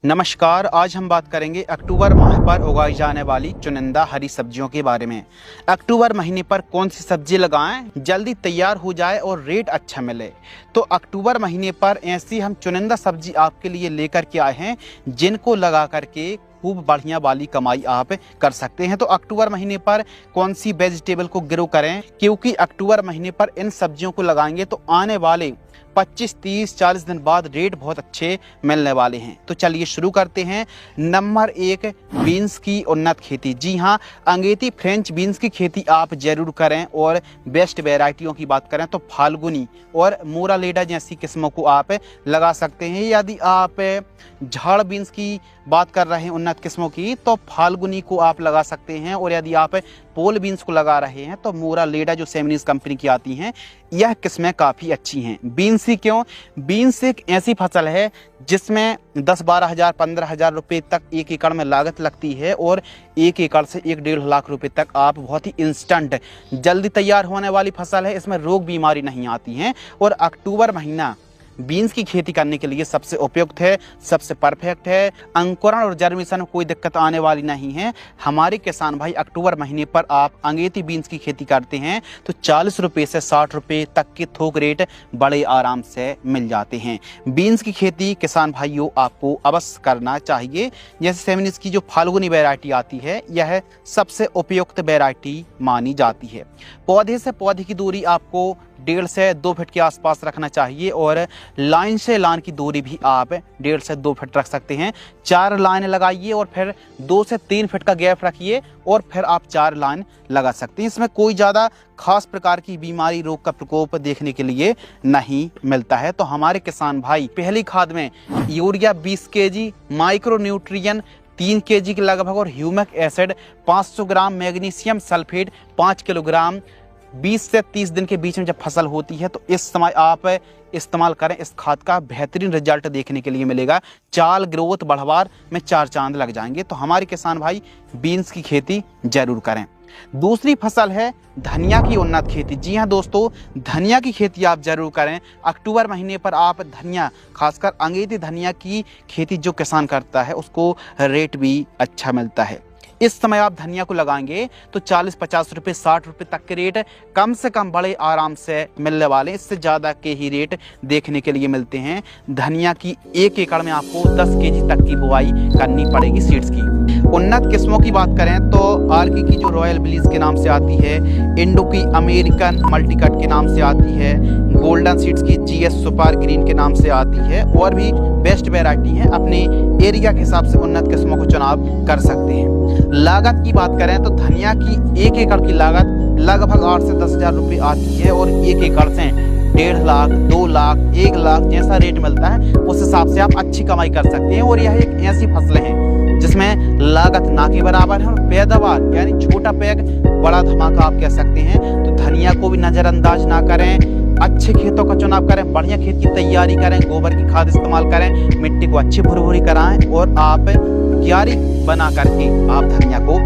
नमस्कार। आज हम बात करेंगे अक्टूबर माह पर उगाई जाने वाली चुनिंदा हरी सब्जियों के बारे में। अक्टूबर महीने पर कौन सी सब्जी लगाएं जल्दी तैयार हो जाए और रेट अच्छा मिले। तो अक्टूबर महीने पर ऐसी हम चुनिंदा सब्जी आपके लिए लेकर के आए हैं जिनको लगा करके खूब बढ़िया वाली कमाई आप कर सकते हैं। तो अक्टूबर महीने पर कौन सी वेजिटेबल को ग्रो करें, क्योंकि अक्टूबर महीने पर इन सब्जियों को लगाएंगे तो आने वाले 25, 30, 40 दिन बाद रेट बहुत अच्छे मिलने वाले हैं। तो चलिए शुरू करते हैं। नंबर 1, बीन्स की उन्नत खेती। जी हाँ, अंगेती फ्रेंच बीन्स की खेती आप जरूर करें। और बेस्ट वैरायटियों की बात करें तो फाल्गुनी और मोरालेडा जैसी किस्मों को आप लगा सकते हैं। यदि आप झाड़ बीन्स की बात कर रहे हैं उन्नत किस्मों की तो फाल्गुनी को आप लगा सकते हैं। और यदि आप पोल बीन्स को लगा रहे हैं तो मोरालेडा जो सेमिनीज कंपनी की आती हैं यह किस्में काफ़ी अच्छी हैं। बीन्स ही क्यों, बीन्स एक ऐसी फसल है जिसमें 10-12 हज़ार 15 हज़ार रुपये तक एक एकड़ में लागत लगती है और 1 एकड़ से 1-1.5 लाख रुपए तक आप बहुत ही इंस्टेंट जल्दी तैयार होने वाली फसल है। इसमें रोग बीमारी नहीं आती हैं। और अक्टूबर महीना बीन्स की खेती करने के लिए सबसे उपयुक्त है, सबसे परफेक्ट है। अंकुरण और जर्मिनेशन में कोई दिक्कत आने वाली नहीं है। हमारे किसान भाई अक्टूबर महीने पर आप अंगेती बीन्स की खेती करते हैं तो 40 रुपये से 60 रुपये तक के थोक रेट बड़े आराम से मिल जाते हैं। बीन्स की खेती किसान भाइयों आपको अवश्य करना चाहिए। जैसे सेमिनीज की जो फाल्गुनी वैरायटी आती है यह सबसे उपयुक्त वैरायटी मानी जाती है। पौधे से पौधे की दूरी आपको 1.5 से 2 फीट के आसपास रखना चाहिए और लाइन से लाइन की दूरी भी आप 1.5 से 2 फीट रख सकते हैं। 4 लाइन लगाइए और फिर 2 से 3 फीट का गैप रखिए और फिर आप 4 लाइन लगा सकते हैं। इसमें कोई ज़्यादा खास प्रकार की बीमारी रोग का प्रकोप देखने के लिए नहीं मिलता है। तो हमारे किसान भाई पहली खाद में urea 20 kg, micro nutrient 3 kg के लगभग और ह्यूमिक एसिड 500 ग्राम, मैग्नीशियम सल्फेट 5 किलोग्राम 20 से 30 दिन के बीच में जब फसल होती है तो इस समय आप इस्तेमाल करें। इस खाद का बेहतरीन रिजल्ट देखने के लिए मिलेगा। चाल ग्रोथ बढ़वार में 4 चांद लग जाएंगे। तो हमारे किसान भाई बीन्स की खेती जरूर करें। दूसरी फसल है धनिया की उन्नत खेती। जी हाँ दोस्तों, धनिया की खेती आप जरूर करें। अक्टूबर महीने पर आप धनिया, खासकर अंगेती धनिया की खेती जो किसान करता है उसको रेट भी अच्छा मिलता है। इस समय आप धनिया को लगाएंगे तो 40-50 रुपये 60 रुपये तक के रेट कम से कम बड़े आराम से मिलने वाले, इससे ज़्यादा के ही रेट देखने के लिए मिलते हैं। धनिया की 1 एकड़ में आपको 10 kg तक की बुआई करनी पड़ेगी सीड्स की। उन्नत किस्मों की बात करें तो आर्की की जो रॉयल ब्लीज के नाम से आती है, इंडो की अमेरिकन मल्टीकट के नाम से आती है, गोल्डन सीड्स की GS सुपर ग्रीन के नाम से आती है और भी बेस्ट वैरायटी है। अपने एरिया के हिसाब से उन्नत किस्मों को चुनाव कर सकते हैं। लागत की बात करें तो धनिया की 1 एकड़ की लागत लगभग 8 से 10 हज़ार रुपये आती है और 1 एकड़ से 1.5 लाख, 2 लाख, 1 लाख जैसा रेट मिलता है उस हिसाब से आप अच्छी कमाई कर सकते हैं। और यह एक ऐसी फसल है जिसमें लागत ना के बराबर है और पैदावार यानी छोटा पैग बड़ा धमाका आप कह सकते हैं। तो धनिया को भी नज़रअंदाज ना करें, अच्छे खेतों का चुनाव करें, बढ़िया खेत की तैयारी करें, गोबर की खाद इस्तेमाल करें, मिट्टी को अच्छी भुरभुरी कराएं और आप क्यारी बना करके आप धनिया को